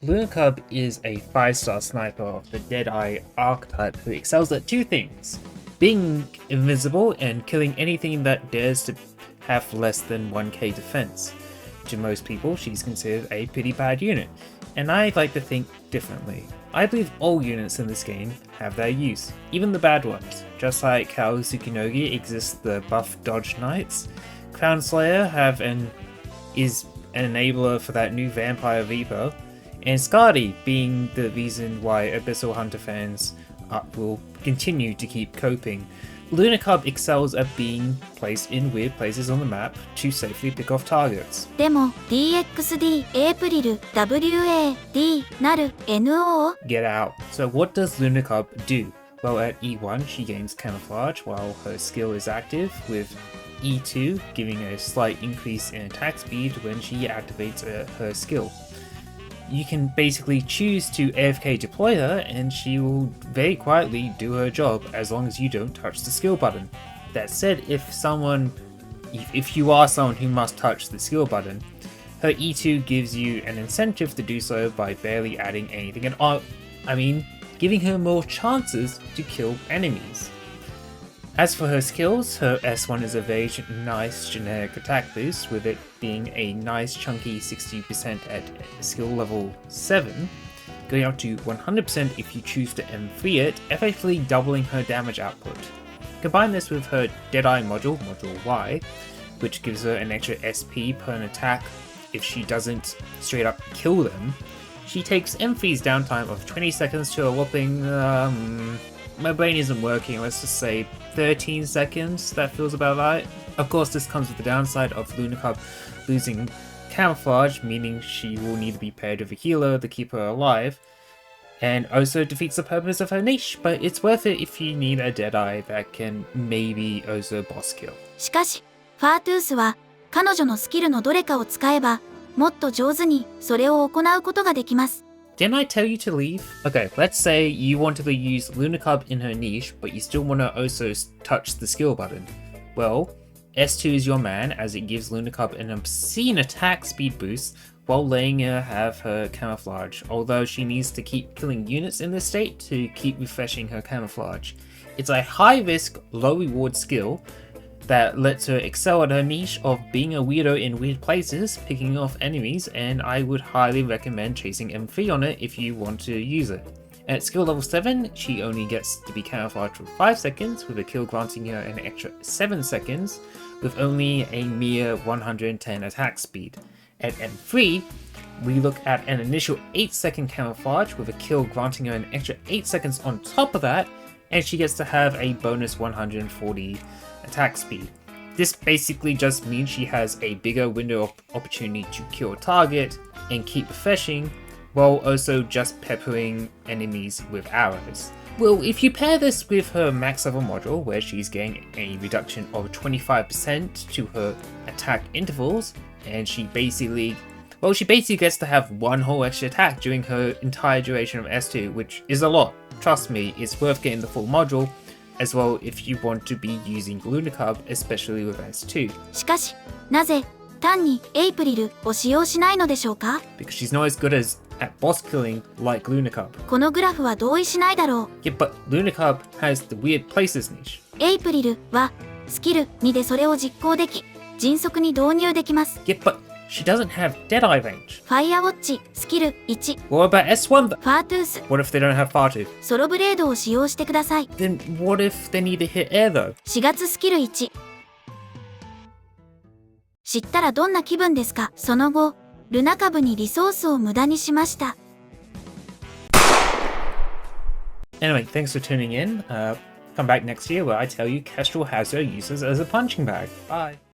Lunacub is a 5-star sniper of the Deadeye archetype who excels at two things: being invisible and killing anything that dares to have less than 1k defense. To most people, she's considered a pretty bad unit, and I like to think differently. I believe all units in this game have their use, even the bad ones. Just like how Tsukinogi exists the buff dodge knights, Crown Slayer is an enabler for that new Vampire Reaper, and Skadi being the reason why Abyssal Hunter fans will continue to keep coping. Lunacub excels at being placed in weird places on the map to safely pick off targets. でも DXD エイプリル WAD なる NO Get out. So what does Lunacub do? Well, at E1 she gains camouflage while her skill is active, with E2 giving a slight increase in attack speed when she activates her skill. You can basically choose to AFK deploy her and she will very quietly do her job as long as you don't touch the skill button. That said, if you are someone who must touch the skill button, her E2 gives you an incentive to do so by barely adding anything and giving her more chances to kill enemies. As for her skills, her S1 is a very nice generic attack boost, with it being a nice chunky 60% at skill level 7, going up to 100% if you choose to M3 it, effectively doubling her damage output. Combine this with her Deadeye module, Module Y, which gives her an extra SP per an attack if she doesn't straight up kill them. She takes M3's downtime of 20 seconds to a whopping, my brain isn't working, let's just say 13 seconds, that feels about right. Of course, this comes with the downside of Lunacub losing camouflage, meaning she will need to be paired with a healer to keep her alive, and also defeats the purpose of her niche, but it's worth it if you need a Deadeye that can maybe also boss kill. しかし、ファートゥースは彼女のスキルのどれかを使えばもっと上手にそれを行うことができます。Didn't I tell you to leave? Okay, let's say you wanted to use Lunacub in her niche, but you still want to also touch the skill button. Well, S2 is your man, as it gives Lunacub an obscene attack speed boost while letting her have her camouflage, although she needs to keep killing units in this state to keep refreshing her camouflage. It's a high risk, low reward skill that lets her excel at her niche of being a weirdo in weird places, picking off enemies, and I would highly recommend chasing M3 on it if you want to use it. At skill level 7, she only gets to be camouflaged for 5 seconds, with a kill granting her an extra 7 seconds, with only a mere 110 attack speed. At M3, we look at an initial 8-second camouflage, with a kill granting her an extra 8 seconds on top of that, and she gets to have a bonus 140 attack speed. This basically just means she has a bigger window of opportunity to kill a target and keep refreshing, while also just peppering enemies with arrows. Well, if you pair this with her max level module, where she's getting a reduction of 25% to her attack intervals, and she basically gets to have one whole extra attack during her entire duration of S2, which is a lot. Trust me, it's worth getting the full module, as well if you want to be using Lunacub, especially with S2. しかし、なぜ単にエイプリルを使用しないのでしょうか？ Because she's not as good at boss killing like Lunacub. このグラフは同意しないだろう。Yeah, but Lunacub has the weird places niche. エイプリルはスキル2でそれを実行でき、迅速に導入できます。Yeah, but she doesn't have Deadeye range. ファイアウォッチスキル1。What about S1 though? ファートゥース。What if they don't have Far2? ソロブレードを使用してください。Then what if they need to hit air though? 4月スキル1。知ったらどんな気分ですか？その後、ルナ株にリソースを無駄にしました。Anyway, thanks for tuning in. Come back next year where I tell you Kestrel has her uses as a punching bag. Bye.